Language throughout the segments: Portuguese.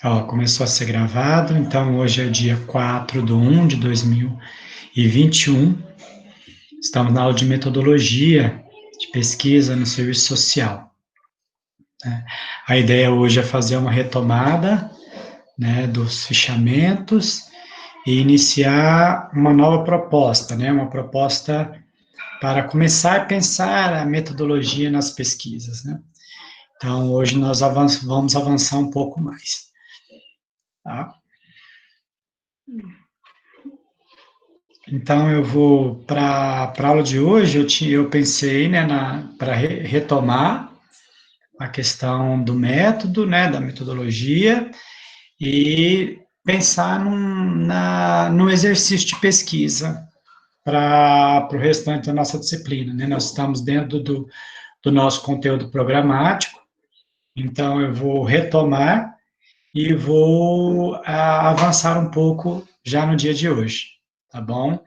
Ó, começou a ser gravado, então hoje é dia 4/1 de 2021. Estamos na aula de metodologia de pesquisa no serviço social, né? A ideia hoje é fazer uma retomada, né, dos fichamentos e iniciar uma nova proposta, né, uma proposta para começar a pensar a metodologia nas pesquisas, né? Então, hoje nós vamos avançar um pouco mais, tá? Então, eu vou para a aula de hoje, eu pensei, né, para retomar a questão do método, né, da metodologia, e pensar no exercício de pesquisa para o restante da nossa disciplina, né? Nós estamos dentro do nosso conteúdo programático, então eu vou retomar e vou avançar um pouco já no dia de hoje, tá bom?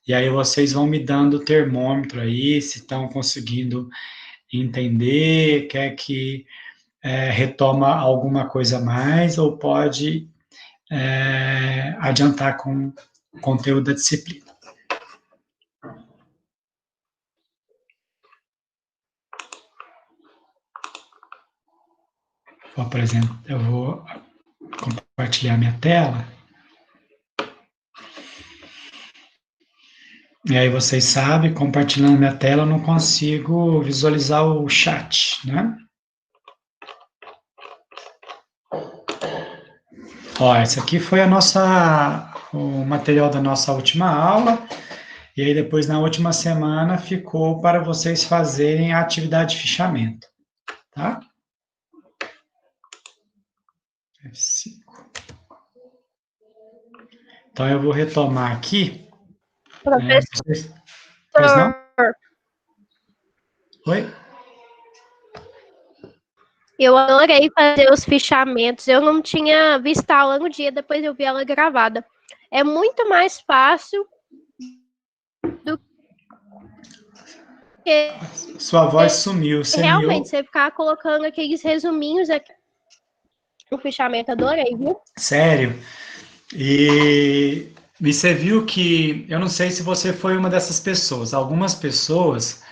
E aí vocês vão me dando o termômetro aí, se estão conseguindo entender, quer que retoma alguma coisa a mais, ou pode adiantar com o conteúdo da disciplina. Por exemplo, eu vou compartilhar minha tela. E aí vocês sabem, compartilhando minha tela, eu não consigo visualizar o chat, né? Ó, esse aqui foi o material da nossa última aula, e aí depois na última semana ficou para vocês fazerem a atividade de fichamento, tá? F5. Então eu vou retomar aqui. Professor, Pois não? Oi? eu adorei fazer os fichamentos. Eu não tinha visto a aula no dia, depois eu vi ela gravada. É muito mais fácil do que Sua voz sumiu, realmente você ficar colocando aqueles resuminhos aqui no fichamento. Adorei, viu? Sério? E você viu que, eu não sei se você foi uma dessas pessoas, algumas pessoas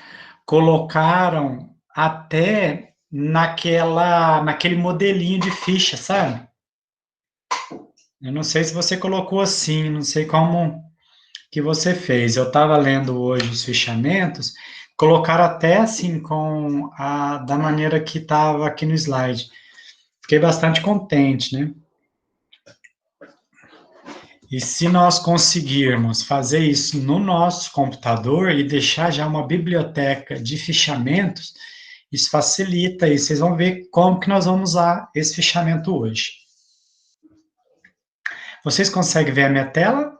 colocaram até naquele modelinho de ficha, sabe? Eu não sei se você colocou assim, não sei como que você fez. Eu estava lendo hoje os fichamentos, colocaram até assim da maneira que estava aqui no slide. Fiquei bastante contente, né? E se nós conseguirmos fazer isso no nosso computador e deixar já uma biblioteca de fichamentos, isso facilita e vocês vão ver como que nós vamos usar esse fichamento hoje. Vocês conseguem ver a minha tela?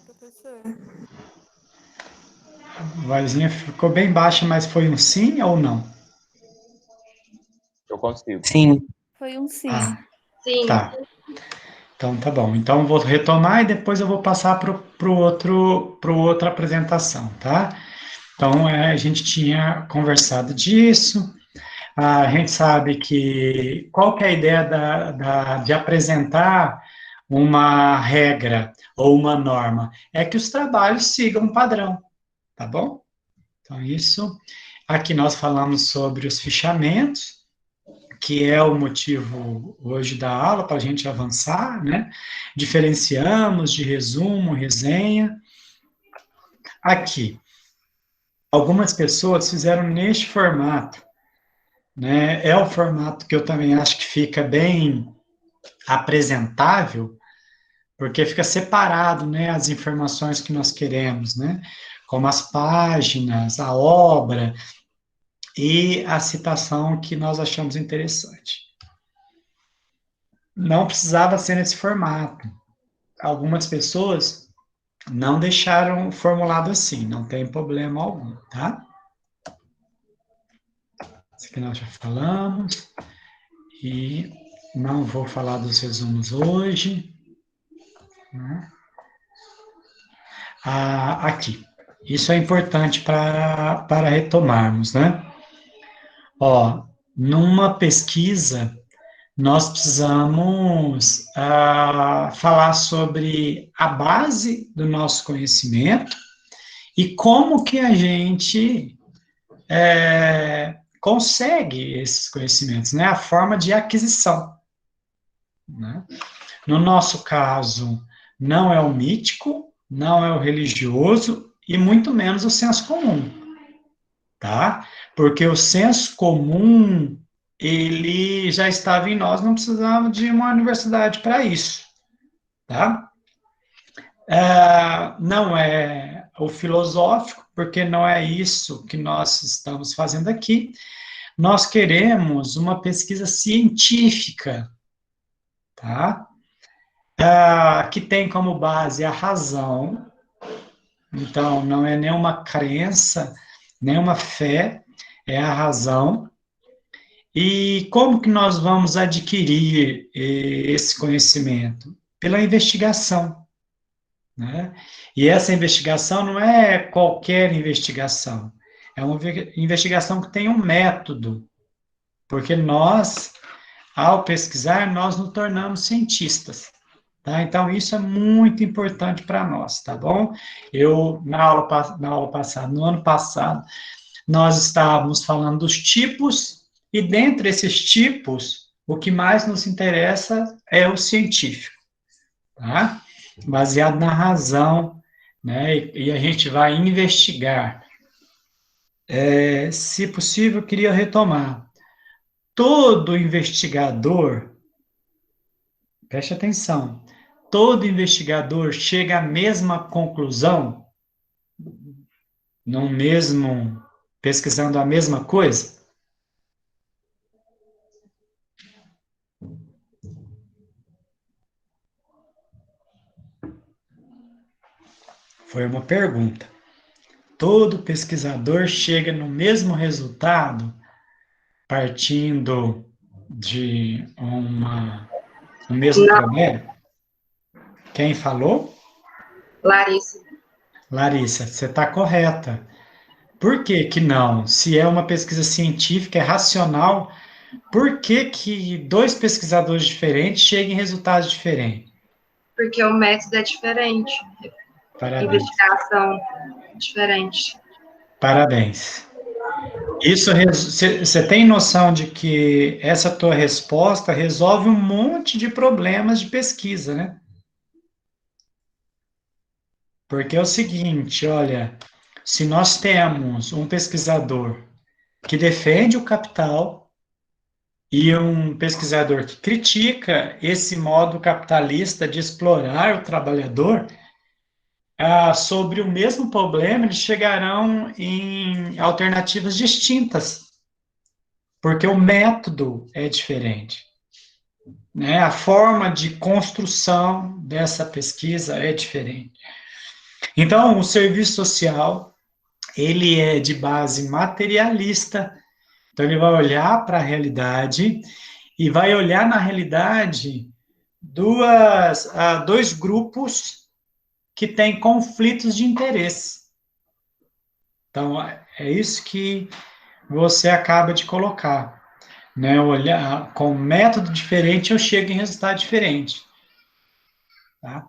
Professor. A vozinha ficou bem baixa, mas foi um sim ou não? Eu consigo. Sim. Foi um sim. Sim. Tá. Então tá bom. Então eu vou retomar e depois eu vou passar para outra apresentação, tá? Então a gente tinha conversado disso. A gente sabe que qual que é a ideia de apresentar uma regra ou uma norma? É que os trabalhos sigam um padrão, tá bom? Então, isso. Aqui nós falamos sobre os fichamentos, que é o motivo hoje da aula para a gente avançar, né? Diferenciamos de resumo, resenha. Aqui, algumas pessoas fizeram neste formato, né? É o formato que eu também acho que fica bem apresentável, porque fica separado, né, as informações que nós queremos, né? Como as páginas, a obra e a citação que nós achamos interessante. Não precisava ser nesse formato. Algumas pessoas não deixaram formulado assim, não tem problema algum, tá? Isso aqui nós já falamos. E não vou falar dos resumos hoje, né? Aqui. Isso é importante para retomarmos, né? Ó, numa pesquisa, nós precisamos falar sobre a base do nosso conhecimento e como que a gente consegue esses conhecimentos, né? A forma de aquisição, né? No nosso caso, não é o mítico, não é o religioso e muito menos o senso comum, tá? Porque o senso comum, ele já estava em nós, não precisávamos de uma universidade para isso, tá? Não é o filosófico, porque não é isso que nós estamos fazendo aqui. Nós queremos uma pesquisa científica, tá? Que tem como base a razão. Então, não é nenhuma crença, nenhuma fé, é a razão. E como que nós vamos adquirir esse conhecimento? Pela investigação, né? E essa investigação não é qualquer investigação, é uma investigação que tem um método, porque nós, ao pesquisar, nós nos tornamos cientistas. Tá? Então, isso é muito importante para nós, tá bom? Na aula passada, no ano passado, nós estávamos falando dos tipos, e dentre esses tipos, o que mais nos interessa é o científico, tá? Baseado na razão, né? E a gente vai investigar. Se possível, eu queria retomar. Todo investigador, preste atenção, todo investigador chega à mesma conclusão, pesquisando a mesma coisa? Foi uma pergunta. Todo pesquisador chega no mesmo resultado, partindo de um mesmo critério? Quem falou? Larissa. Larissa, você está correta. Por que que não? Se é uma pesquisa científica, é racional, por que que dois pesquisadores diferentes chegam em resultados diferentes? Porque o método é diferente. Parabéns. Investigação diferente. Parabéns. Você tem noção de que essa tua resposta resolve um monte de problemas de pesquisa, né? Porque é o seguinte, olha, se nós temos um pesquisador que defende o capital e um pesquisador que critica esse modo capitalista de explorar o trabalhador, sobre o mesmo problema, eles chegarão em alternativas distintas, porque o método é diferente, né? A forma de construção dessa pesquisa é diferente. Então, o serviço social, ele é de base materialista, então ele vai olhar para a realidade e vai olhar na realidade dois grupos que têm conflitos de interesse. Então, é isso que você acaba de colocar, né? Olhar com método diferente, eu chego em resultado diferente, tá?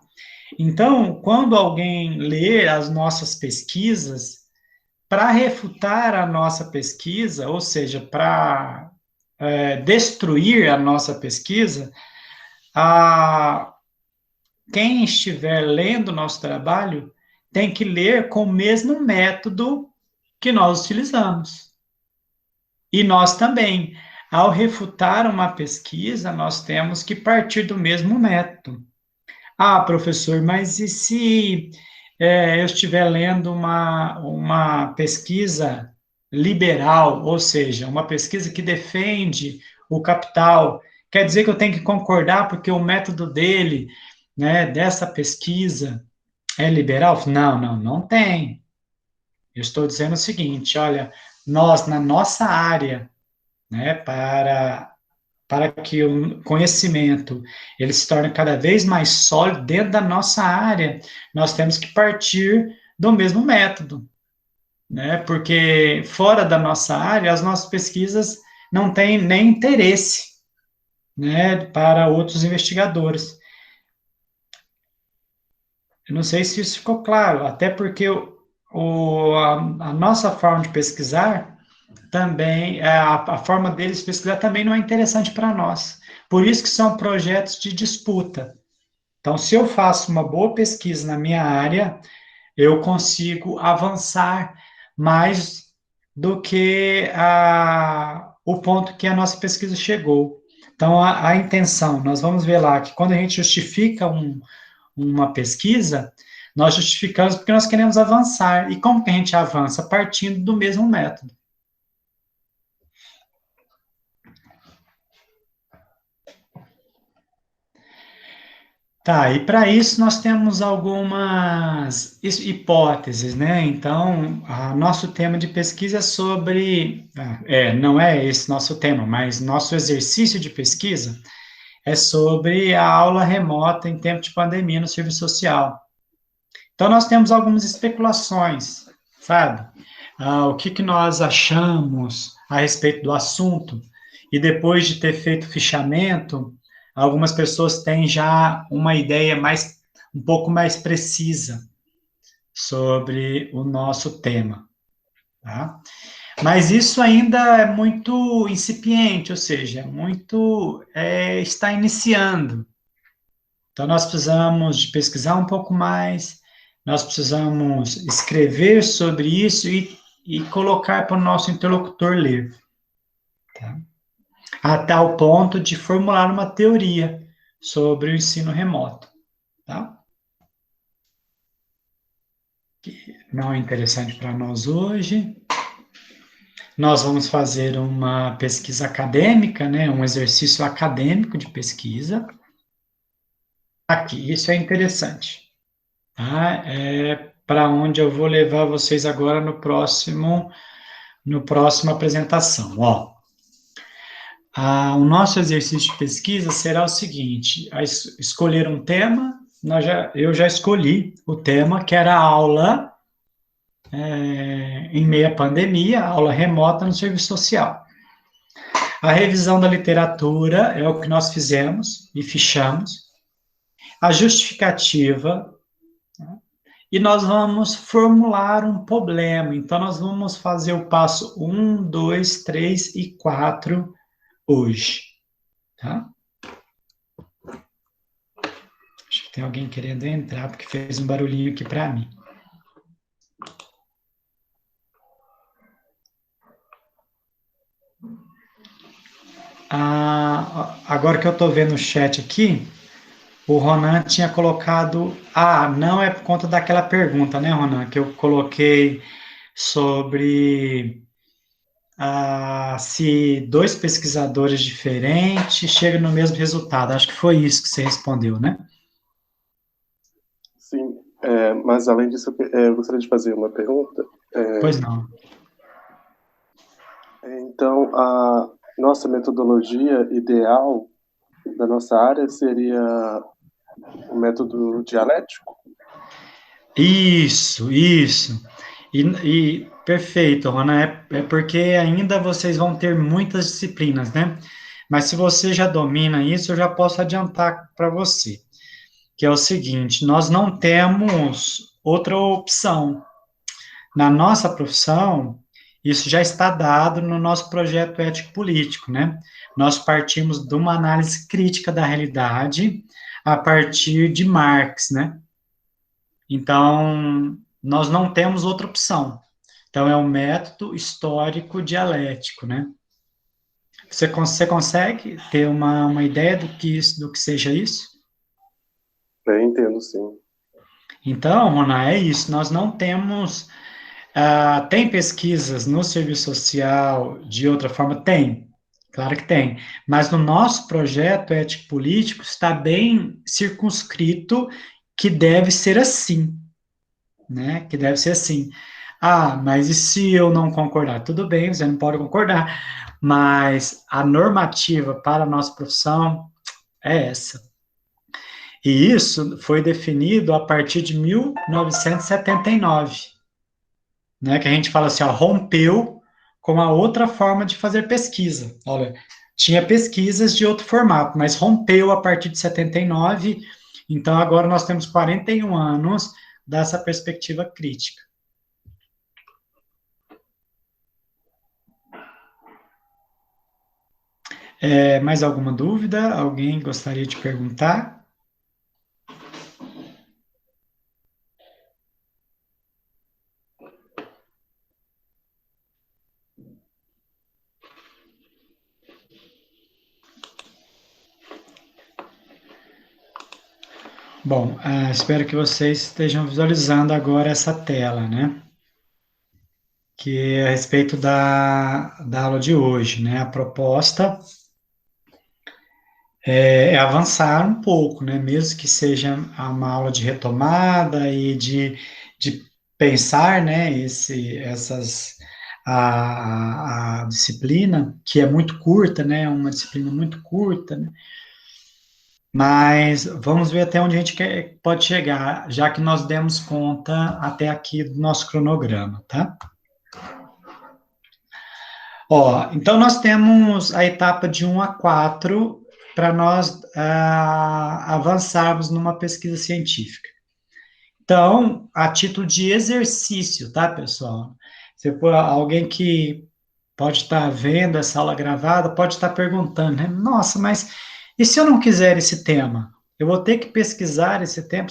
Então, quando alguém lê as nossas pesquisas, para refutar a nossa pesquisa, ou seja, para destruir a nossa pesquisa, quem estiver lendo o nosso trabalho tem que ler com o mesmo método que nós utilizamos. E nós também, ao refutar uma pesquisa, nós temos que partir do mesmo método. Professor, mas e se eu estiver lendo uma pesquisa liberal, ou seja, uma pesquisa que defende o capital, quer dizer que eu tenho que concordar porque o método dele, né, dessa pesquisa é liberal? Não tem. Eu estou dizendo o seguinte, olha, nós, na nossa área, né, para que o conhecimento ele se torne cada vez mais sólido dentro da nossa área, nós temos que partir do mesmo método, né? Porque fora da nossa área, as nossas pesquisas não tem nem interesse, né, para outros investigadores. Eu não sei se isso ficou claro, até porque a nossa forma de pesquisar também, a forma deles pesquisar também não é interessante para nós. Por isso que são projetos de disputa. Então, se eu faço uma boa pesquisa na minha área, eu consigo avançar mais do que o ponto que a nossa pesquisa chegou. Então, a intenção, nós vamos ver lá que quando a gente justifica uma pesquisa, nós justificamos porque nós queremos avançar. E como que a gente avança? Partindo do mesmo método. Tá, e para isso nós temos algumas hipóteses, né? Então, nosso tema de pesquisa é sobre. Não é esse nosso tema, mas nosso exercício de pesquisa é sobre a aula remota em tempo de pandemia no serviço social. Então, nós temos algumas especulações, sabe? O que nós achamos a respeito do assunto, e depois de ter feito o fichamento, algumas pessoas têm já uma ideia um pouco mais precisa sobre o nosso tema, tá? Mas isso ainda é muito incipiente, ou seja, está iniciando. Então, nós precisamos de pesquisar um pouco mais, nós precisamos escrever sobre isso e colocar para o nosso interlocutor ler, tá? A tal ponto de formular uma teoria sobre o ensino remoto, tá? Que não é interessante para nós hoje. Nós vamos fazer uma pesquisa acadêmica, né, um exercício acadêmico de pesquisa. Aqui, isso é interessante, tá? É para onde eu vou levar vocês agora no próxima apresentação, ó. O nosso exercício de pesquisa será o seguinte: escolher um tema. Eu já escolhi o tema, que era a aula em meio à pandemia, aula remota no serviço social. A revisão da literatura é o que nós fizemos e fichamos. A justificativa, né? E nós vamos formular um problema. Então, nós vamos fazer o passo 1, 2, 3 e 4 hoje, tá? Acho que tem alguém querendo entrar, porque fez um barulhinho aqui para mim. Agora que eu estou vendo o chat aqui, o Ronan tinha colocado... não é por conta daquela pergunta, né, Ronan, que eu coloquei sobre se dois pesquisadores diferentes chegam no mesmo resultado. Acho que foi isso que você respondeu, né? Sim, mas além disso, eu gostaria de fazer uma pergunta. Pois não. Então, a nossa metodologia ideal da nossa área seria o método dialético? Isso. E perfeito, Rona, é porque ainda vocês vão ter muitas disciplinas, né? Mas se você já domina isso, eu já posso adiantar para você, que é o seguinte: nós não temos outra opção. Na nossa profissão, isso já está dado no nosso projeto ético-político, né? Nós partimos de uma análise crítica da realidade a partir de Marx, né? Então, nós não temos outra opção. Então, é um método histórico dialético, né? Você consegue ter uma ideia do que seja isso? Eu entendo, sim. Então, Rona, é isso. Nós não temos... tem pesquisas no serviço social de outra forma? Tem, claro que tem. Mas no nosso projeto ético-político está bem circunscrito que deve ser assim, né? Que deve ser assim. Mas e se eu não concordar? Tudo bem, você não pode concordar, mas a normativa para a nossa profissão é essa. E isso foi definido a partir de 1979, né? Que a gente fala assim, rompeu com a outra forma de fazer pesquisa. Olha, tinha pesquisas de outro formato, mas rompeu a partir de 79, então agora nós temos 41 anos dessa perspectiva crítica. Mais alguma dúvida? Alguém gostaria de perguntar? Bom, espero que vocês estejam visualizando agora essa tela, né? Que é a respeito da aula de hoje, né? A proposta é avançar um pouco, né? Mesmo que seja uma aula de retomada e de pensar, né? A disciplina, que é muito curta, né? Uma disciplina muito curta, né? Mas vamos ver até onde a gente pode chegar, já que nós demos conta até aqui do nosso cronograma, tá? Ó, então nós temos a etapa de 1 a 4 para nós avançarmos numa pesquisa científica. Então, a título de exercício, tá, pessoal? Se for alguém que pode estar vendo essa aula gravada, pode estar perguntando, né? Nossa, mas e se eu não quiser esse tema? Eu vou ter que pesquisar esse tema?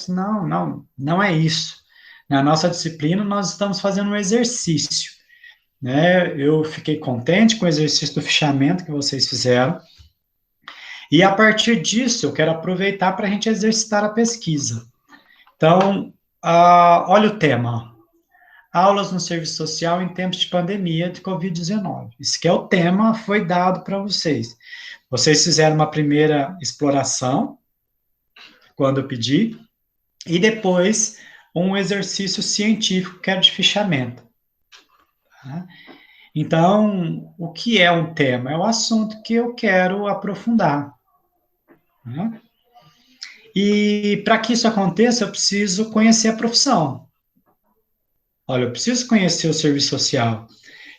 Não é isso. Na nossa disciplina, nós estamos fazendo um exercício, né? Eu fiquei contente com o exercício do fichamento que vocês fizeram, e a partir disso, eu quero aproveitar para a gente exercitar a pesquisa. Então, olha o tema, aulas no serviço social em tempos de pandemia de Covid-19. Esse que é o tema, foi dado para vocês. Vocês fizeram uma primeira exploração, quando eu pedi, e depois um exercício científico, que era de fichamento. Tá? Então, o que é um tema? É o assunto que eu quero aprofundar. Né? E para que isso aconteça, eu preciso conhecer a profissão. Olha, eu preciso conhecer o serviço social.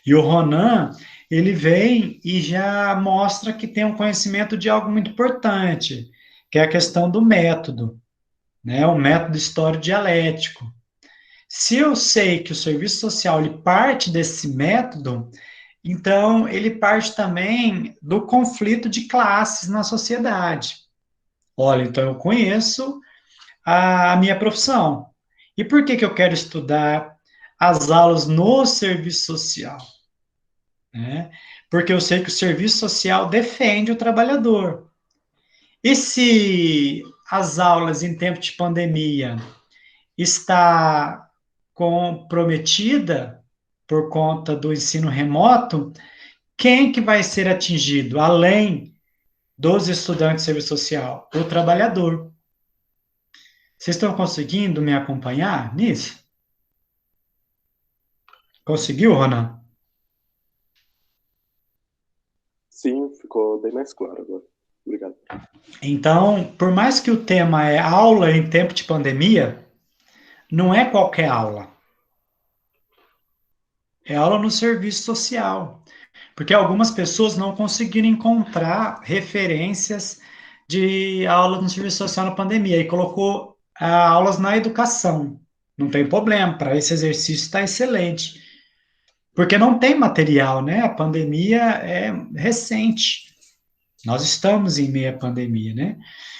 E o Ronan, ele vem e já mostra que tem um conhecimento de algo muito importante, que é a questão do método, né? O método histórico-dialético. Se eu sei que o serviço social ele parte desse método, então ele parte também do conflito de classes na sociedade. Olha, então eu conheço a minha profissão. E por que eu quero estudar as aulas no serviço social? Né? Porque eu sei que o serviço social defende o trabalhador. E se as aulas em tempo de pandemia está comprometida por conta do ensino remoto, quem que vai ser atingido, além dos estudantes de serviço social? O trabalhador. Vocês estão conseguindo me acompanhar nisso? Conseguiu, Ronan? Sim, ficou bem mais claro agora. Obrigado. Então, por mais que o tema é aula em tempo de pandemia, não é qualquer aula. É aula no serviço social. Porque algumas pessoas não conseguiram encontrar referências de aula no serviço social na pandemia e colocou aulas na educação. Não tem problema, para esse exercício está excelente. Porque não tem material, né? A pandemia é recente. Nós estamos em meio à pandemia, né?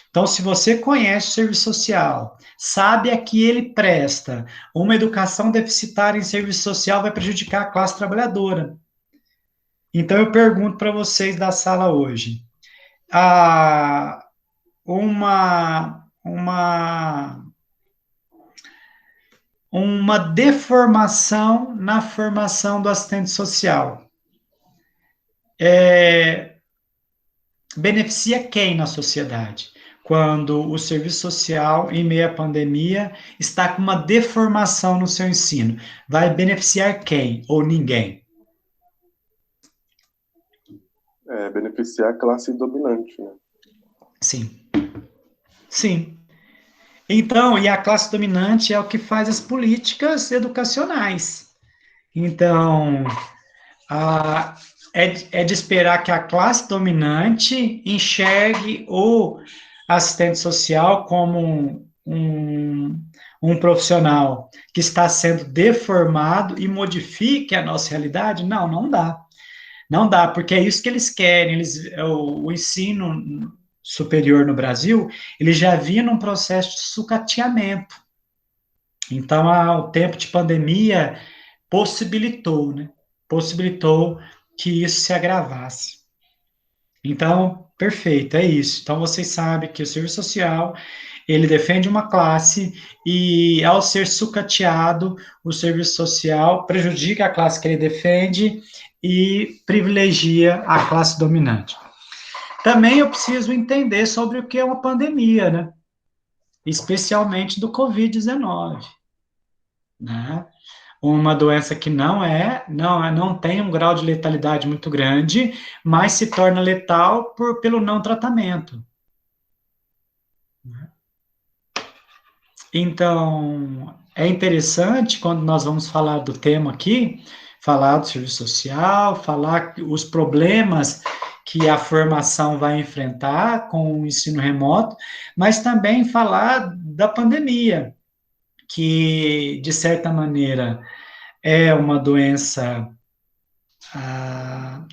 Então, se você conhece o serviço social, sabe a que ele presta, uma educação deficitária em serviço social vai prejudicar a classe trabalhadora. Então, eu pergunto para vocês da sala hoje, uma deformação na formação do assistente social beneficia quem na sociedade? Quando o serviço social, em meio à pandemia, está com uma deformação no seu ensino. Vai beneficiar quem ou ninguém? Beneficiar a classe dominante, né? Sim. Sim. Então, e a classe dominante é o que faz as políticas educacionais. Então, ah, é de esperar que a classe dominante enxergue o assistente social como um profissional que está sendo deformado e modifique a nossa realidade? Não, não dá. Não dá, porque é isso que eles querem. O ensino superior no Brasil, ele já vinha num processo de sucateamento. Então, o tempo de pandemia possibilitou, né? Possibilitou que isso se agravasse. Então, perfeito, é isso. Então, vocês sabem que o serviço social, ele defende uma classe e, ao ser sucateado, o serviço social prejudica a classe que ele defende e privilegia a classe dominante. Também eu preciso entender sobre o que é uma pandemia, né? Especialmente do Covid-19, né? Uma doença que não tem um grau de letalidade muito grande, mas se torna letal pelo não tratamento. Então, é interessante quando nós vamos falar do tema aqui, falar do serviço social, falar os problemas que a formação vai enfrentar com o ensino remoto, mas também falar da pandemia, que, de certa maneira, é uma doença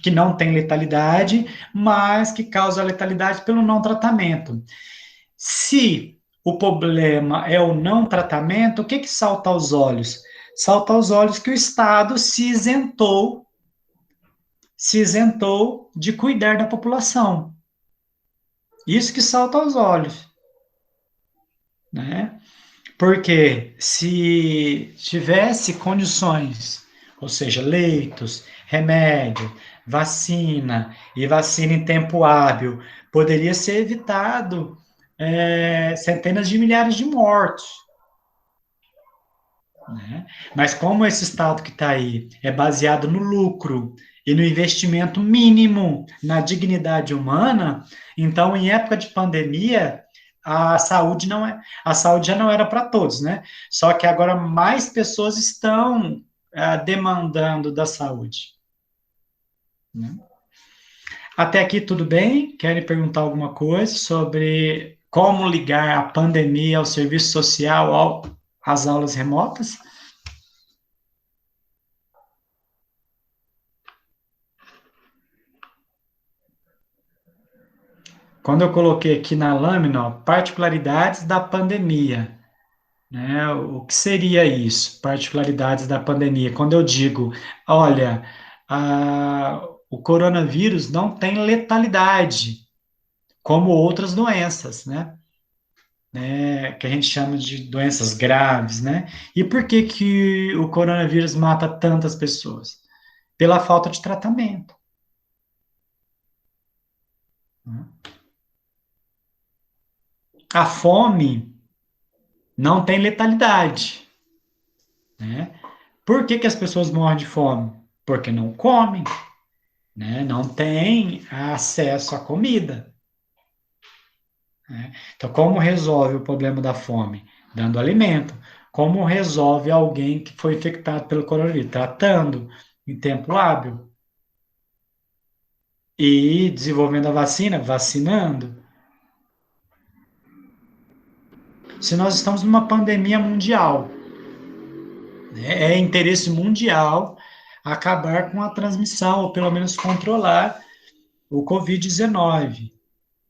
que não tem letalidade, mas que causa letalidade pelo não tratamento. Se o problema é o não tratamento, o que salta aos olhos? Salta aos olhos que o Estado se isentou de cuidar da população. Isso que salta aos olhos, né? Porque se tivesse condições, ou seja, leitos, remédio, vacina, e vacina em tempo hábil, poderia ser evitado centenas de milhares de mortos, né? Mas como esse Estado que está aí é baseado no lucro e no investimento mínimo na dignidade humana, então, em época de pandemia, a saúde já não era para todos, né? Só que agora mais pessoas estão demandando da saúde, né? Até aqui tudo bem? Querem perguntar alguma coisa sobre como ligar a pandemia ao serviço social, às aulas remotas? Quando eu coloquei aqui na lâmina, ó, particularidades da pandemia, né? O que seria isso? Particularidades da pandemia. Quando eu digo, olha, o coronavírus não tem letalidade, como outras doenças, né? Que a gente chama de doenças graves, né? E por que que o coronavírus mata tantas pessoas? Pela falta de tratamento, né? A fome não tem letalidade, né? Por que que as pessoas morrem de fome? Porque não comem, né? Não tem acesso à comida, né? Então, como resolve o problema da fome? Dando alimento. Como resolve alguém que foi infectado pelo coronavírus? Tratando em tempo hábil. E desenvolvendo a vacina, vacinando. Se nós estamos numa pandemia mundial, né, é interesse mundial acabar com a transmissão, ou pelo menos controlar o Covid-19,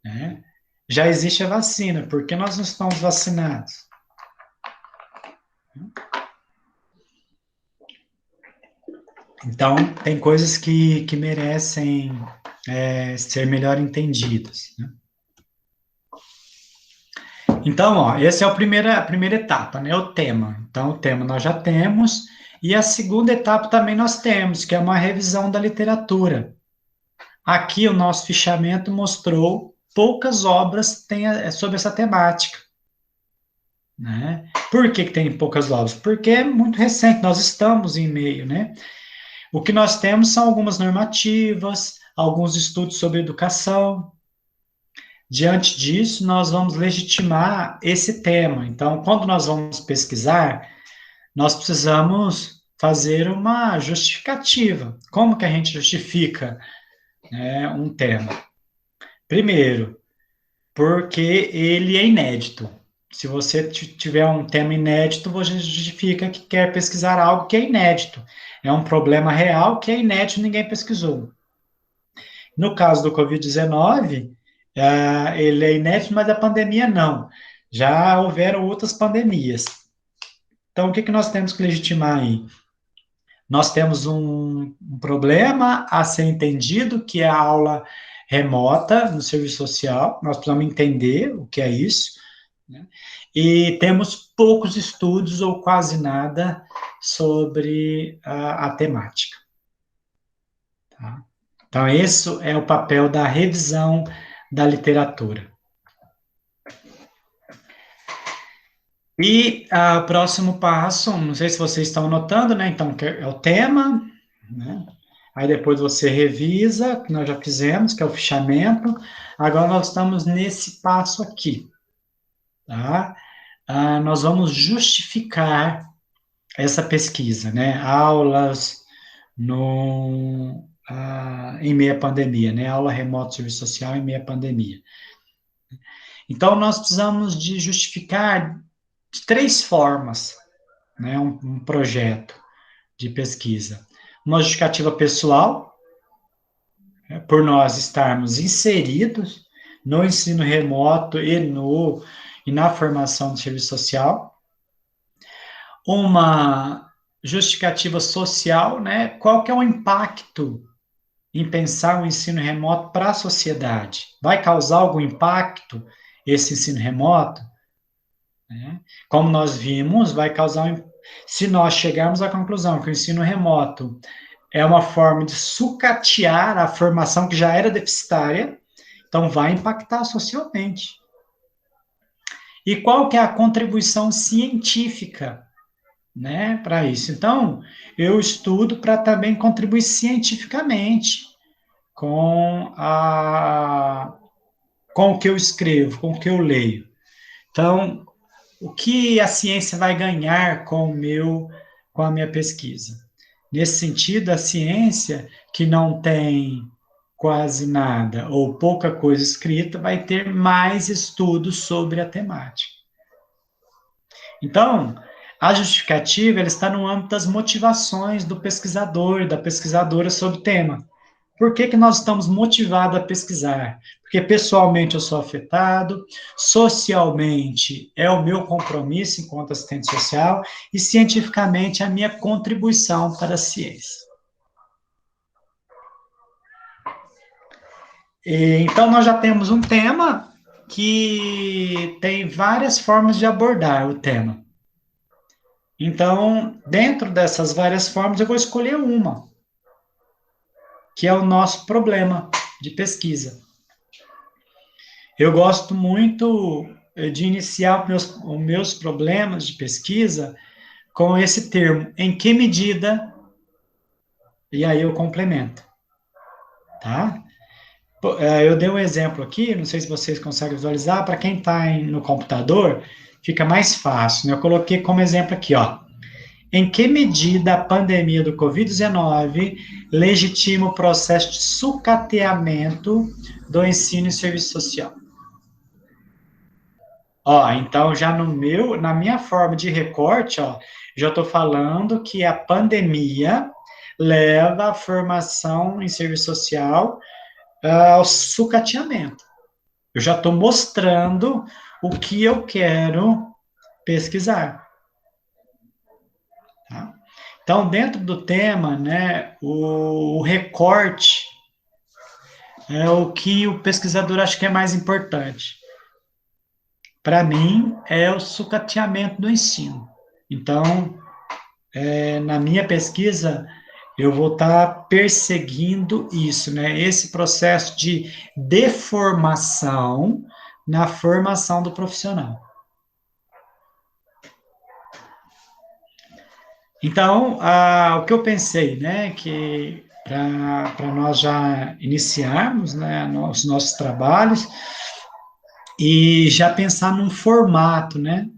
né? Já existe a vacina, por que nós não estamos vacinados? Então, tem coisas que merecem ser melhor entendidas, né? Então, ó, essa é a primeira etapa, né? O tema. Então, o tema nós já temos, e a segunda etapa também nós temos, que é uma revisão da literatura. Aqui o nosso fichamento mostrou poucas obras sobre essa temática, né? Por que tem poucas obras? Porque é muito recente, nós estamos em meio, né? O que nós temos são algumas normativas, alguns estudos sobre educação. Diante disso, nós vamos legitimar esse tema. Então, quando nós vamos pesquisar, nós precisamos fazer uma justificativa. Como que a gente justifica, né, um tema? Primeiro, porque ele é inédito. Se você tiver um tema inédito, você justifica que quer pesquisar algo que é inédito. É um problema real que é inédito, ninguém pesquisou. No caso do Covid-19, ele é inédito, mas a pandemia não. Já houveram outras pandemias. Então, o que nós temos que legitimar aí? Nós temos um problema a ser entendido, que é a aula remota no serviço social. Nós precisamos entender o que é isso, né? E temos poucos estudos ou quase nada sobre a temática. Tá? Então, esse é o papel da revisão da literatura. E o próximo passo, não sei se vocês estão anotando, né? Então, é o tema, né? Aí depois você revisa, que nós já fizemos, que é o fichamento. Agora nós estamos nesse passo aqui, tá? Nós vamos justificar essa pesquisa, né? Aulas em meio à pandemia, né? Aula remota serviço social em meio à pandemia. Então, nós precisamos de justificar de 3 formas, né? Um projeto de pesquisa. Uma justificativa pessoal, né, por nós estarmos inseridos no ensino remoto e na formação de serviço social. Uma justificativa social, né? Qual que é o impacto em pensar o ensino remoto para a sociedade? Vai causar algum impacto esse ensino remoto? Né? Como nós vimos, vai causar se nós chegarmos à conclusão que o ensino remoto é uma forma de sucatear a formação que já era deficitária, então vai impactar socialmente. E qual que é a contribuição científica, né, para isso? Então, eu estudo para também contribuir cientificamente com o que eu escrevo, com o que eu leio. Então, o que a ciência vai ganhar com a minha pesquisa? Nesse sentido, a ciência, que não tem quase nada ou pouca coisa escrita, vai ter mais estudos sobre a temática. Então, a justificativa ela está no âmbito das motivações do pesquisador e da pesquisadora sobre o tema. Por que nós estamos motivados a pesquisar? Porque pessoalmente eu sou afetado, socialmente é o meu compromisso enquanto assistente social e cientificamente a minha contribuição para a ciência. Então, nós já temos um tema que tem várias formas de abordar o tema. Então, dentro dessas várias formas, eu vou escolher uma, que é o nosso problema de pesquisa. Eu gosto muito de iniciar os meus problemas de pesquisa com esse termo, em que medida, e aí eu complemento, tá? Eu dei um exemplo aqui, não sei se vocês conseguem visualizar, para quem está no computador, fica mais fácil, né? Eu coloquei como exemplo aqui, ó. Em que medida a pandemia do Covid-19 legitima o processo de sucateamento do ensino e serviço social? Ó, então já na minha forma de recorte, ó, já estou falando que a pandemia leva a formação em serviço social ao sucateamento. Eu já estou mostrando o que eu quero pesquisar. Tá? Então, dentro do tema, né, o recorte é o que o pesquisador acha que é mais importante. Para mim, é o sucateamento do ensino. Então, na minha pesquisa, eu vou estar perseguindo isso, né? Esse processo de deformação na formação do profissional. Então, o que eu pensei, né, que para nós já iniciarmos, né, os nossos trabalhos e já pensar num formato, né,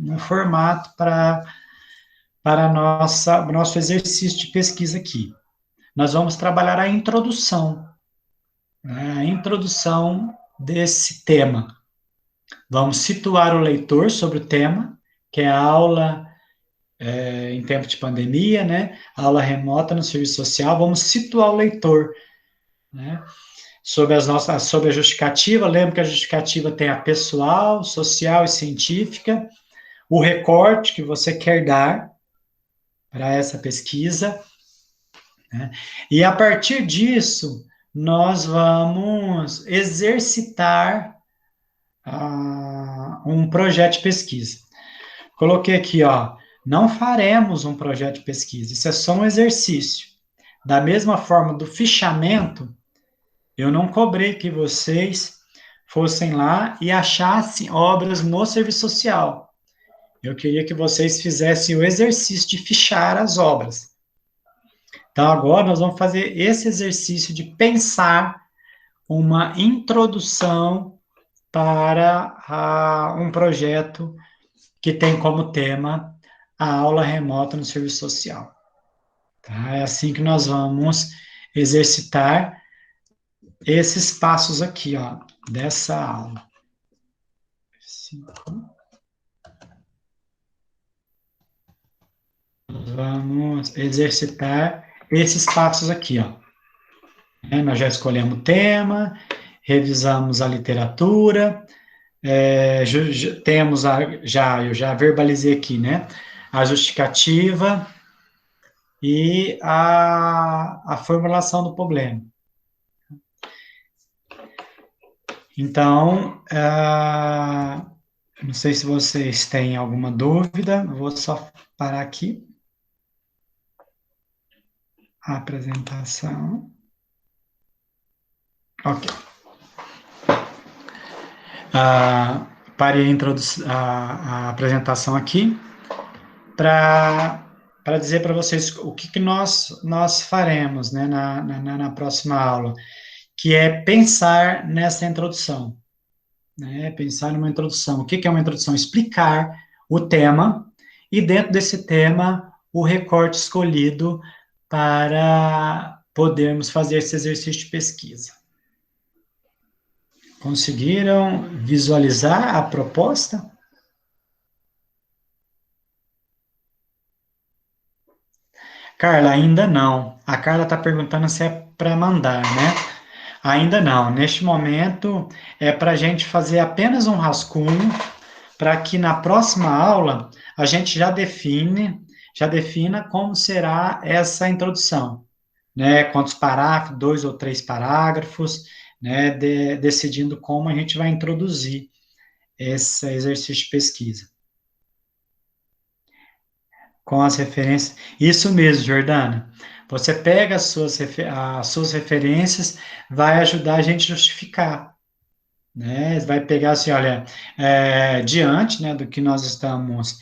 para para nosso exercício de pesquisa aqui. Nós vamos trabalhar a introdução, né, a introdução desse tema. Vamos situar o leitor sobre o tema, que é a aula em tempo de pandemia, né? Aula remota no serviço social. Vamos situar o leitor, né? Sobre a justificativa. Lembra que a justificativa tem a pessoal, social e científica, o recorte que você quer dar para essa pesquisa, né? E a partir disso, nós vamos exercitar um projeto de pesquisa. Coloquei aqui, ó, não faremos um projeto de pesquisa, isso é só um exercício. Da mesma forma do fichamento, eu não cobrei que vocês fossem lá e achassem obras no serviço social. Eu queria que vocês fizessem o exercício de fichar as obras. Então, agora nós vamos fazer esse exercício de pensar uma introdução para um projeto que tem como tema a aula remota no serviço social. Tá? É assim que nós vamos exercitar esses passos aqui, ó, dessa aula. 5. Vamos exercitar esses passos aqui, ó. Nós já escolhemos o tema, revisamos a literatura, temos eu já verbalizei aqui, né? A justificativa e a formulação do problema. Então, não sei se vocês têm alguma dúvida, eu vou só parar aqui. A apresentação. Ok. Parei a apresentação aqui para dizer para vocês o que nós faremos, né, na próxima aula, que é pensar nessa introdução, né, pensar numa introdução. O que é uma introdução? Explicar o tema e, dentro desse tema, o recorte escolhido para podermos fazer esse exercício de pesquisa. Conseguiram visualizar a proposta? Carla, ainda não. A Carla está perguntando se é para mandar, né? Ainda não. Neste momento, é para a gente fazer apenas um rascunho, para que na próxima aula a gente já defina como será essa introdução, né? Quantos parágrafos, 2 ou 3 parágrafos, né? Decidindo como a gente vai introduzir esse exercício de pesquisa. Com as referências. Isso mesmo, Jordana. Você pega as suas referências, vai ajudar a gente a justificar, né? Vai pegar assim, olha, diante, né, do que nós estamos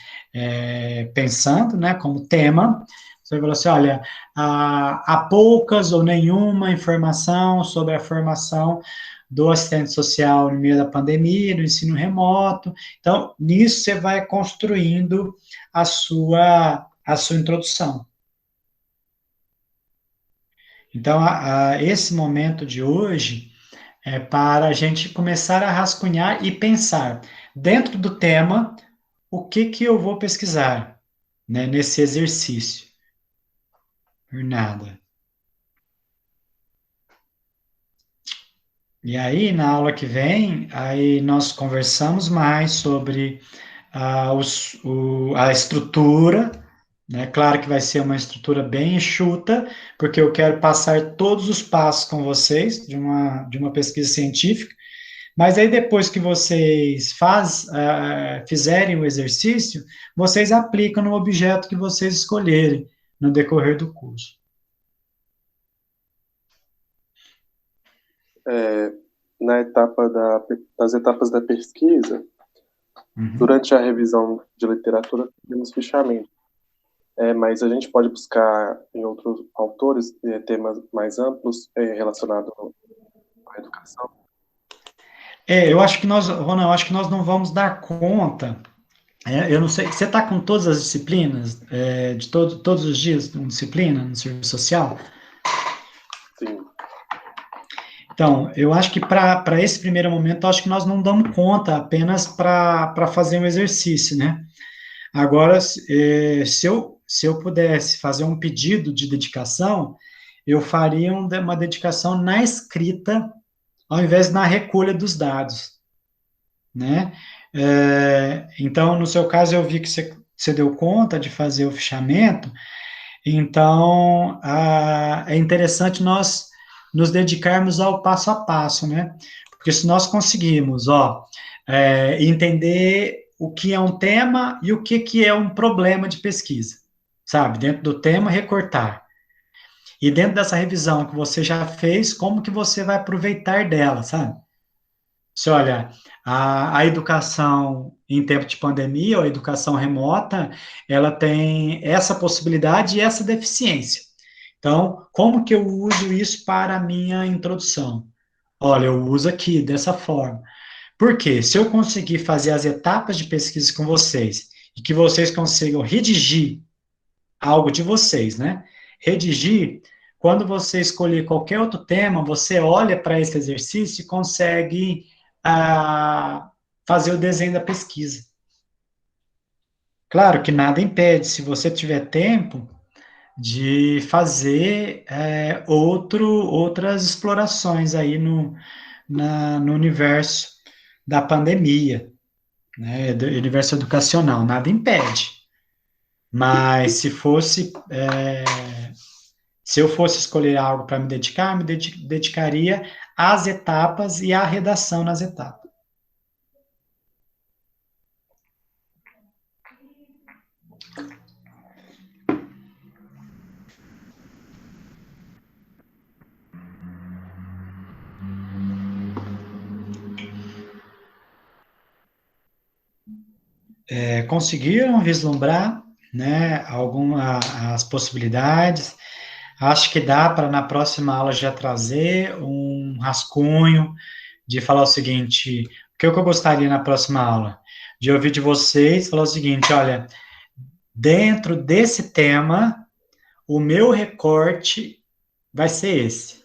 pensando, né, como tema, você vai falar assim, olha, há poucas ou nenhuma informação sobre a formação do assistente social no meio da pandemia, do ensino remoto. Então, nisso você vai construindo a sua introdução. Então, esse momento de hoje é para a gente começar a rascunhar e pensar, dentro do tema, o que eu vou pesquisar, né, nesse exercício. Por nada. E aí, na aula que vem, aí nós conversamos mais sobre a estrutura, né? Claro que vai ser uma estrutura bem enxuta, porque eu quero passar todos os passos com vocês de uma pesquisa científica, mas aí depois que vocês fizerem o exercício, vocês aplicam no objeto que vocês escolherem no decorrer do curso. Na etapa das etapas da pesquisa, durante a revisão de literatura, temos fichamento. Mas a gente pode buscar em outros autores temas mais amplos relacionados à educação. Ronald, eu acho que nós não vamos dar conta Eu não sei, você está com todas as disciplinas, de todos os dias, uma disciplina no serviço social? Sim. Então, eu acho que para esse primeiro momento, eu acho que nós não damos conta apenas para fazer um exercício, né? Agora, se eu pudesse fazer um pedido de dedicação, eu faria uma dedicação na escrita, ao invés na recolha dos dados, né? Então, no seu caso, eu vi que você deu conta de fazer o fichamento, então é interessante nós nos dedicarmos ao passo a passo, né? Porque se nós conseguirmos, entender o que é um tema e o que é um problema de pesquisa, sabe? Dentro do tema, recortar. E dentro dessa revisão que você já fez, como que você vai aproveitar dela, sabe? Se olha, a educação em tempo de pandemia, ou a educação remota, ela tem essa possibilidade e essa deficiência. Então, como que eu uso isso para a minha introdução? Olha, eu uso aqui dessa forma. Por quê? Se eu conseguir fazer as etapas de pesquisa com vocês e que vocês consigam redigir algo de vocês, né? Redigir, quando você escolher qualquer outro tema, você olha para esse exercício e consegue fazer o desenho da pesquisa. Claro que nada impede, se você tiver tempo, de fazer outras explorações aí no universo da pandemia, né, do universo educacional, nada impede. Mas se eu fosse escolher algo para me dedicar, dedicaria às etapas e à redação nas etapas. Conseguiram vislumbrar, né, as possibilidades. Acho que dá para na próxima aula já trazer um rascunho de falar o seguinte: o que eu gostaria na próxima aula? De ouvir de vocês falar o seguinte: olha, dentro desse tema, o meu recorte vai ser esse.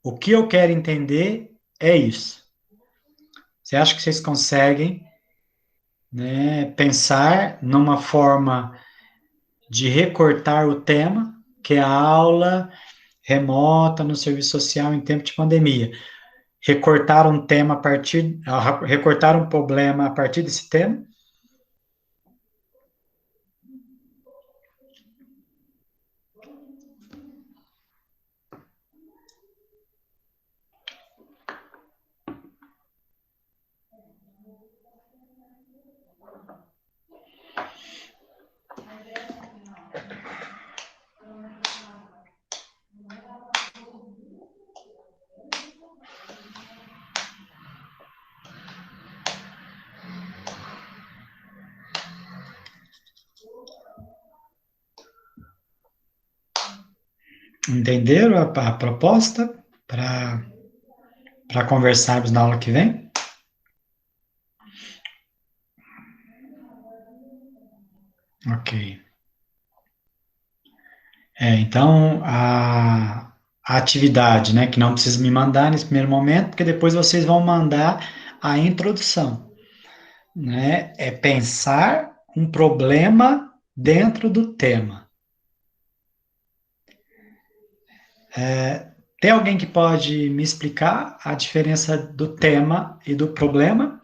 O que eu quero entender é isso. Você acha que vocês conseguem, né, pensar numa forma de recortar o tema, que é a aula remota no serviço social em tempo de pandemia? Recortar um tema recortar um problema a partir desse tema? Entenderam a proposta para conversarmos na aula que vem? Ok. Então, a atividade, né, que não precisa me mandar nesse primeiro momento, porque depois vocês vão mandar a introdução, né? É pensar um problema dentro do tema. Tem alguém que pode me explicar a diferença do tema e do problema?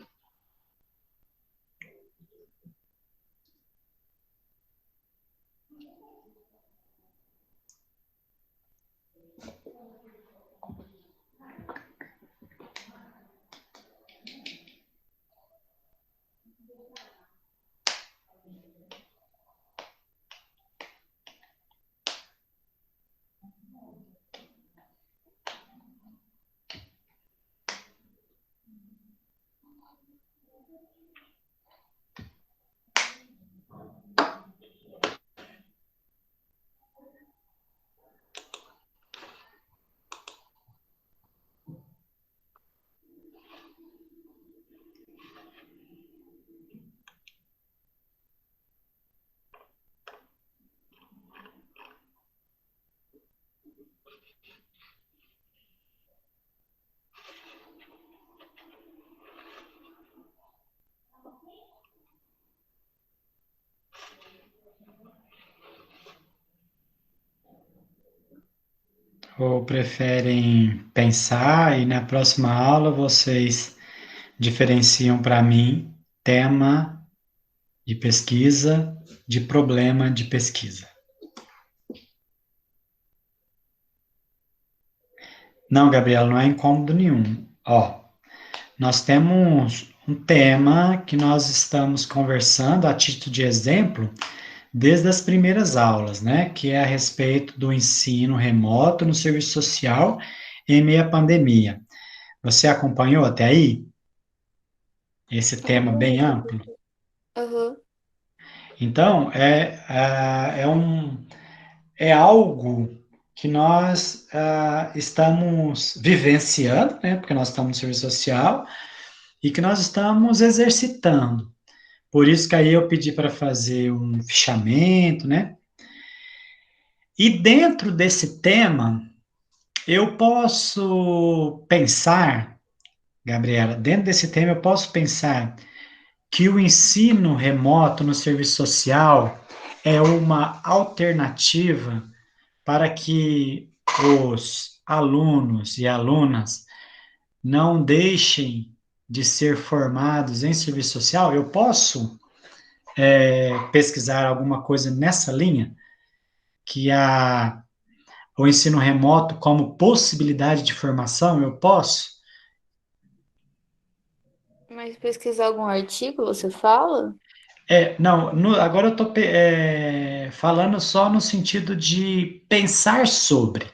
ou preferem pensar e na próxima aula vocês diferenciam para mim tema de pesquisa de problema de pesquisa? Não, Gabriela, não é incômodo nenhum. Ó, nós temos um tema que nós estamos conversando a título de exemplo desde as primeiras aulas, né? Que é a respeito do ensino remoto no serviço social em meio à pandemia. Você acompanhou até aí? Esse tema bem Acompanhei, amplo? professor. Aham. Então, é algo que nós estamos vivenciando, né? Porque nós estamos no serviço social e que nós estamos exercitando. Por isso que aí eu pedi para fazer um fichamento, né? E dentro desse tema, eu posso pensar, Gabriela, dentro desse tema eu posso pensar que o ensino remoto no serviço social é uma alternativa para que os alunos e alunas não deixem de ser formados em serviço social? Eu posso pesquisar alguma coisa nessa linha, que o ensino remoto como possibilidade de formação, eu posso? Mas pesquisar algum artigo, você fala? Não, agora eu estou falando só no sentido de pensar sobre,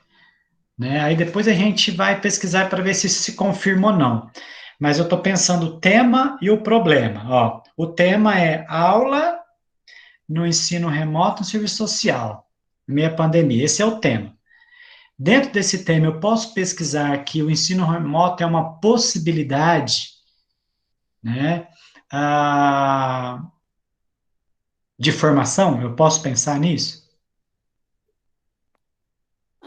né? Aí depois a gente vai pesquisar para ver se isso se confirma ou não. Mas eu estou pensando o tema e o problema. Ó, o tema é aula no ensino remoto no serviço social, meia pandemia. Esse é o tema. Dentro desse tema, eu posso pesquisar que o ensino remoto é uma possibilidade, né, ah, de formação? Eu posso pensar nisso?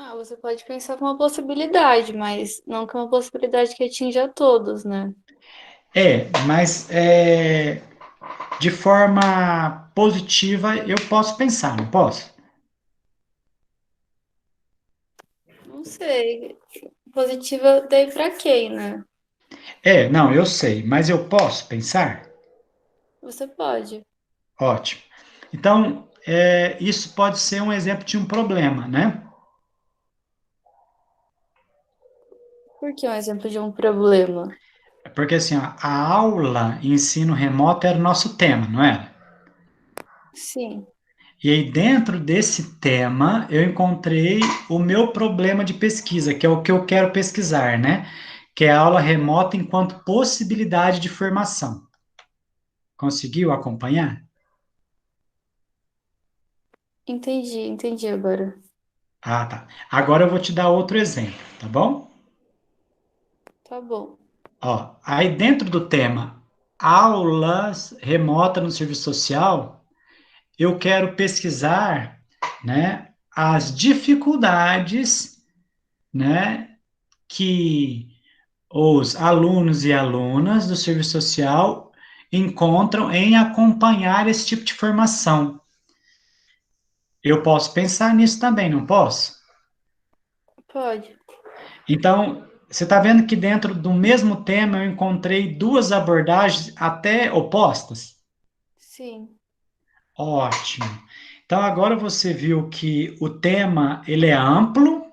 Ah, você pode pensar como uma possibilidade, mas não que é uma possibilidade que atinja a todos, né? Mas de forma positiva eu posso pensar, não posso? Não sei. Positiva daí pra quem, né? Não, eu sei, mas eu posso pensar? Você pode. Ótimo. Então, isso pode ser um exemplo de um problema, né? Por que um exemplo de um problema? Porque assim, ó, a aula em ensino remoto era o nosso tema, não é? Sim, E aí, dentro desse tema, eu encontrei o meu problema de pesquisa, que é o que eu quero pesquisar, né? Que é a aula remota enquanto possibilidade de formação. Conseguiu acompanhar? entendi agora. Ah, tá. Agora eu vou te dar outro exemplo, tá bom? Tá bom. Ó, aí dentro do tema aulas remota no serviço social, eu quero pesquisar, né, as dificuldades, né, que os alunos e alunas do serviço social encontram em acompanhar esse tipo de formação. Eu posso pensar nisso também, não posso? Pode. Então, você está vendo que dentro do mesmo tema eu encontrei duas abordagens até opostas? Sim. Ótimo. Então, agora você viu que o tema ele é amplo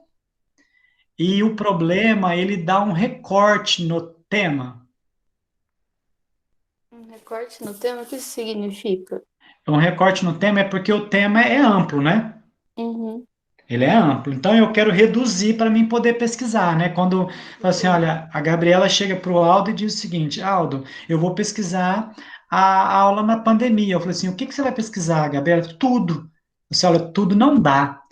e o problema ele dá um recorte no tema. Um recorte no tema, o que isso significa? Um recorte no tema é porque o tema é amplo, né? Uhum. Ele é amplo. Então, eu quero reduzir para mim poder pesquisar, né? Quando fala assim, olha, a Gabriela chega para o Aldo e diz o seguinte, Aldo, eu vou pesquisar a aula na pandemia. Eu falei assim, o que que você vai pesquisar, Gabriela? Tudo. Você olha, tudo não dá.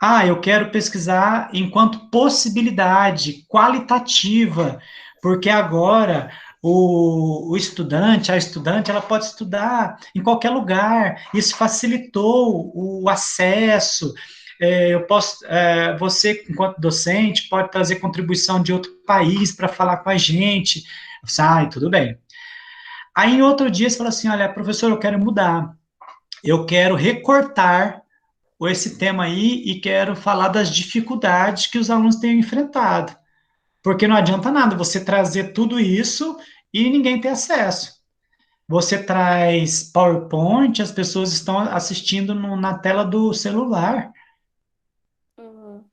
Ah, eu quero pesquisar enquanto possibilidade qualitativa, porque agora o estudante, a estudante, ela pode estudar em qualquer lugar. Isso facilitou o acesso. Você, enquanto docente, pode trazer contribuição de outro país para falar com a gente. Sai, tudo bem. Aí, em outro dia, você fala assim: olha, professor, eu quero mudar. Eu quero recortar esse tema aí e quero falar das dificuldades que os alunos têm enfrentado. Porque não adianta nada você trazer tudo isso e ninguém ter acesso. Você traz PowerPoint, as pessoas estão assistindo na tela do celular. Uhum.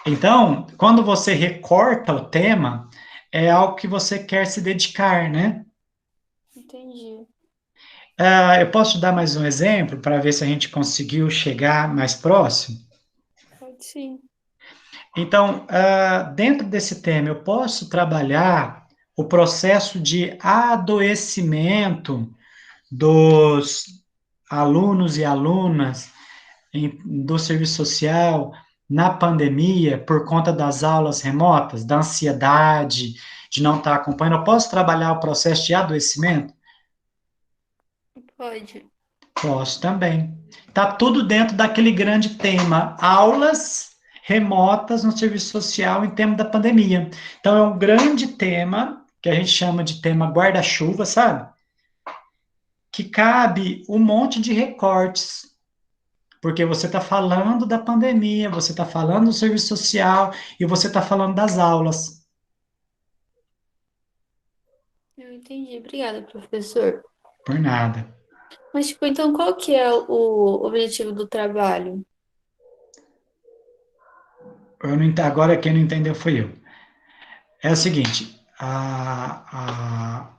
Então, quando você recorta o tema, é algo que você quer se dedicar, né? Entendi. Eu posso te dar mais um exemplo para ver se a gente conseguiu chegar mais próximo? Pode sim. Então, dentro desse tema, eu posso trabalhar o processo de adoecimento dos alunos e alunas do serviço social na pandemia por conta das aulas remotas, da ansiedade, de não estar acompanhando. Eu posso trabalhar o processo de adoecimento? Pode. Posso também. Está tudo dentro daquele grande tema, aulas remotas no serviço social em tempo da pandemia. Então, é um grande tema, que a gente chama de tema guarda-chuva, sabe? Que cabe um monte de recortes, porque você está falando da pandemia, você está falando do serviço social e você está falando das aulas. Eu entendi. Obrigada, professor. Por nada. Mas, tipo, então qual que é o objetivo do trabalho? Eu não, agora quem não entendeu foi eu. É o seguinte,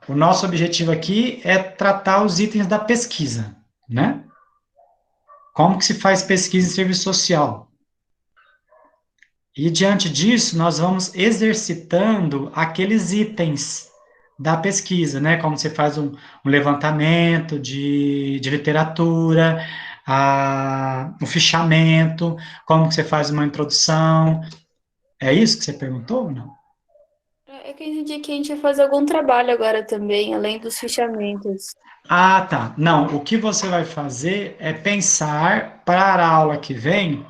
o nosso objetivo aqui é tratar os itens da pesquisa, né? Como que se faz pesquisa em serviço social? E diante disso, nós vamos exercitando aqueles itens da pesquisa, né? Como você faz um levantamento de literatura, o fichamento, como que você faz uma introdução. É isso que você perguntou ou não? É que eu entendi que a gente ia fazer algum trabalho agora também, além dos fichamentos. Ah, tá. Não, o que você vai fazer é pensar para a aula que vem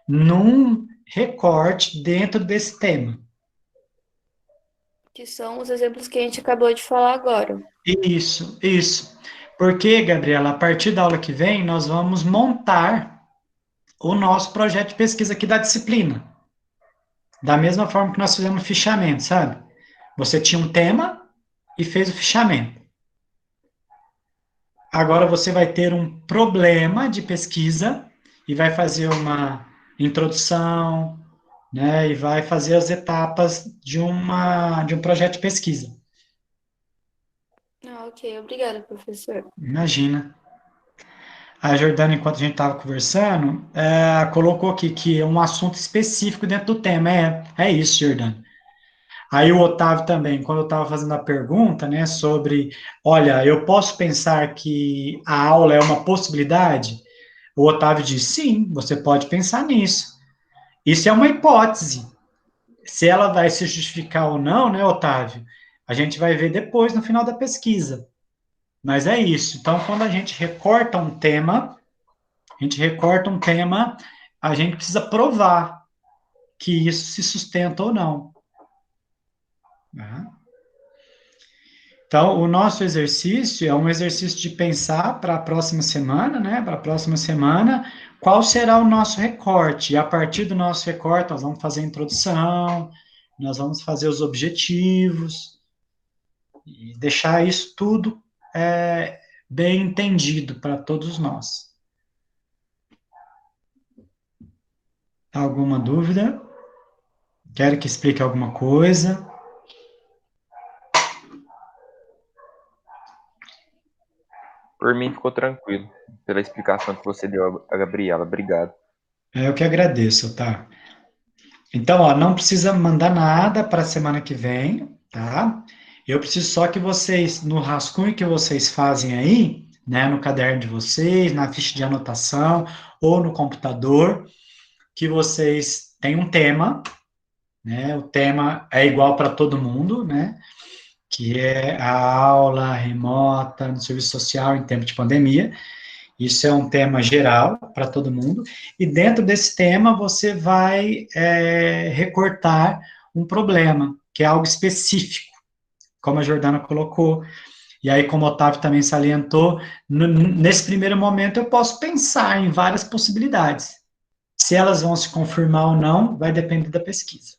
num recorte dentro desse tema. Que são os exemplos que a gente acabou de falar agora. Isso, isso. Porque, Gabriela, a partir da aula que vem, nós vamos montar o nosso projeto de pesquisa aqui da disciplina. Da mesma forma que nós fizemos o fichamento, sabe? Você tinha um tema e fez o fichamento. Agora você vai ter um problema de pesquisa e vai fazer uma introdução, né? E vai fazer as etapas de um projeto de pesquisa. Ah, ok. Obrigada, professor. Imagina. A Jordana, enquanto a gente estava conversando, colocou aqui que é um assunto específico dentro do tema. É isso, Jordana. Aí o Otávio também, quando eu estava fazendo a pergunta, né, sobre, olha, eu posso pensar que a aula é uma possibilidade? O Otávio disse, sim, você pode pensar nisso. Isso é uma hipótese. Se ela vai se justificar ou não, né, Otávio? A gente vai ver depois, no final da pesquisa. Mas é isso. Então, quando a gente recorta um tema, a gente precisa provar que isso se sustenta ou não. Né? Então, o nosso exercício é um exercício de pensar para a próxima semana, né? Para a próxima semana, qual será o nosso recorte. E a partir do nosso recorte, nós vamos fazer a introdução, nós vamos fazer os objetivos, e deixar isso tudo bem entendido para todos nós. Alguma dúvida? Quero que explique alguma coisa? Por mim, ficou tranquilo. Pela explicação que você deu a Gabriela. Obrigado. Eu que agradeço, tá? Então, ó, não precisa mandar nada para a semana que vem, tá? Eu preciso só que vocês, no rascunho que vocês fazem aí, né, no caderno de vocês, na ficha de anotação ou no computador, que vocês têm um tema, né? O tema é igual para todo mundo, né? Que é a aula remota no serviço social em tempo de pandemia. Isso é um tema geral para todo mundo. E dentro desse tema, você vai recortar um problema, que é algo específico, como a Jordana colocou. E aí, como o Otávio também salientou, nesse primeiro momento eu posso pensar em várias possibilidades. Se elas vão se confirmar ou não, vai depender da pesquisa.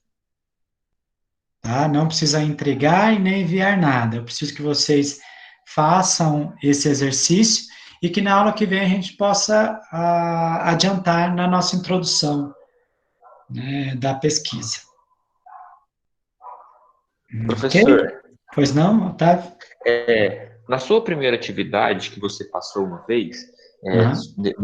Tá? Não precisa entregar e nem enviar nada. Eu preciso que vocês façam esse exercício e que na aula que vem a gente possa adiantar na nossa introdução, né, da pesquisa. Ok? Professor, Pois não, Otávio? na sua primeira atividade que você passou uma vez, Aham.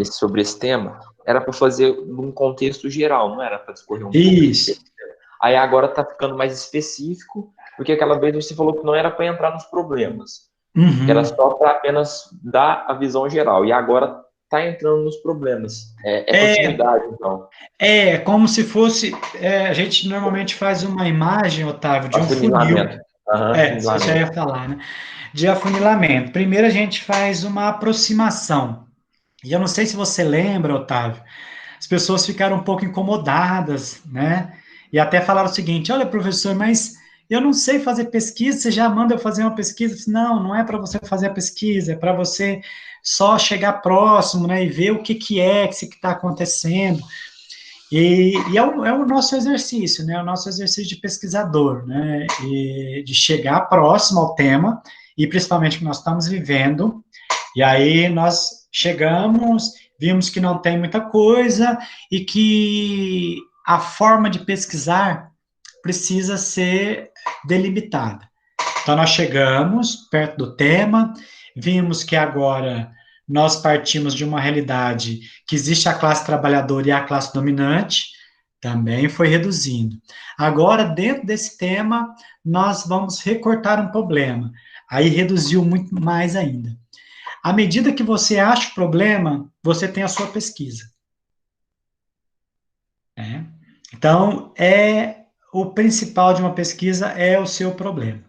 sobre esse tema, era para fazer num contexto geral, não era para discorrer um pouco desse Isso. tema. Aí agora está ficando mais específico, porque aquela vez você falou que não era para entrar nos problemas, que era Uhum. só para apenas dar a visão geral. E agora está entrando nos problemas. É continuidade, então. É como se fosse, a gente normalmente faz uma imagem, Otávio, de um funil. Afunilamento. Aham, Você já afunilamento. ia falar, né? De afunilamento. Primeiro a gente faz uma aproximação. E eu não sei se você lembra, Otávio, as pessoas ficaram um pouco incomodadas, né? E até falaram o seguinte: olha, professor, mas eu não sei fazer pesquisa, você já manda eu fazer uma pesquisa? Eu disse, não, não é para você fazer a pesquisa, é para você só chegar próximo, né, e ver o que que está acontecendo. E é o nosso exercício, né? O nosso exercício de pesquisador, né? E de chegar próximo ao tema, e principalmente que nós estamos vivendo, e aí nós chegamos, vimos que não tem muita coisa, e que a forma de pesquisar precisa ser delimitada. Então, nós chegamos perto do tema, vimos que agora nós partimos de uma realidade que existe a classe trabalhadora e a classe dominante, também foi reduzindo. Agora, dentro desse tema, nós vamos recortar um problema. Aí reduziu muito mais ainda. À medida que você acha o problema, você tem a sua pesquisa. Né? Então, o principal de uma pesquisa é o seu problema.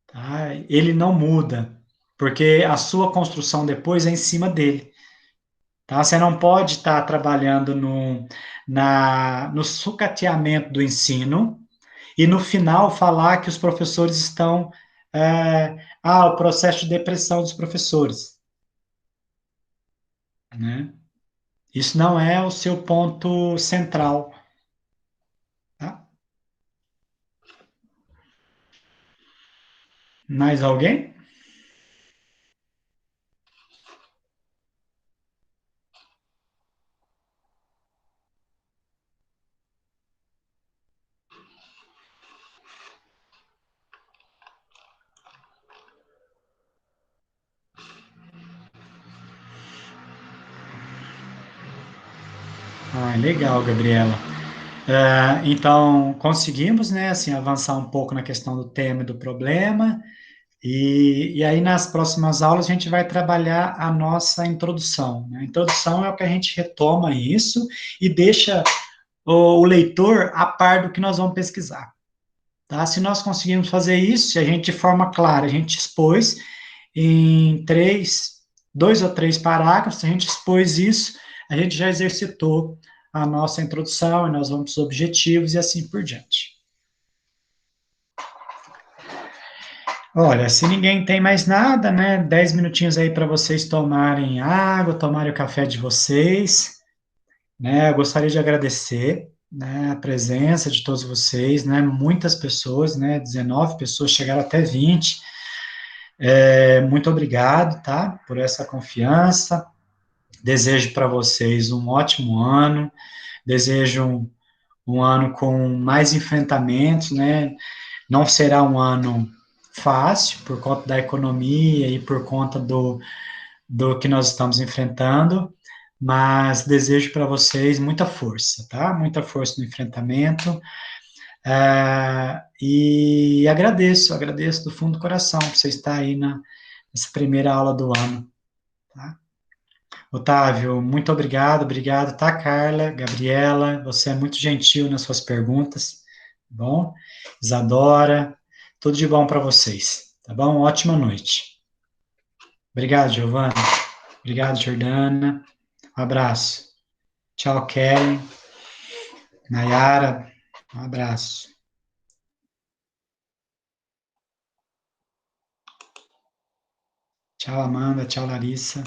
Tá? Ele não muda, porque a sua construção depois é em cima dele. Tá? Você não pode estar trabalhando no sucateamento do ensino e no final falar que os professores estão. O processo de depressão dos professores. Né? Isso não é o seu ponto central. Tá? Mais alguém? Legal, Gabriela. Então, conseguimos, né, assim, avançar um pouco na questão do tema e do problema, e aí nas próximas aulas a gente vai trabalhar a nossa introdução. Né? A introdução é o que a gente retoma isso e deixa o leitor a par do que nós vamos pesquisar. Tá? Se nós conseguirmos fazer isso, se a gente de forma clara, a gente expôs em 2 ou 3 parágrafos, se a gente expôs isso, a gente já exercitou a nossa introdução, e nós vamos para os objetivos e assim por diante. Olha, se ninguém tem mais nada, né, 10 minutinhos aí para vocês tomarem água, tomarem o café de vocês, né, eu gostaria de agradecer, né, a presença de todos vocês, né, muitas pessoas, né, 19 pessoas, chegaram até 20, muito obrigado, tá, por essa confiança, desejo para vocês um ótimo ano, desejo um ano com mais enfrentamentos, né? Não será um ano fácil por conta da economia e por conta do que nós estamos enfrentando, mas desejo para vocês muita força, tá? Muita força no enfrentamento. E agradeço do fundo do coração por você estar aí nessa primeira aula do ano, tá? Otávio, muito obrigado, tá, Carla, Gabriela, você é muito gentil nas suas perguntas, tá bom? Isadora, tudo de bom para vocês, tá bom? Ótima noite. Obrigado, Giovana. Obrigado, Jordana. Um abraço. Tchau, Kelly. Nayara, um abraço. Tchau, Amanda. Tchau, Larissa.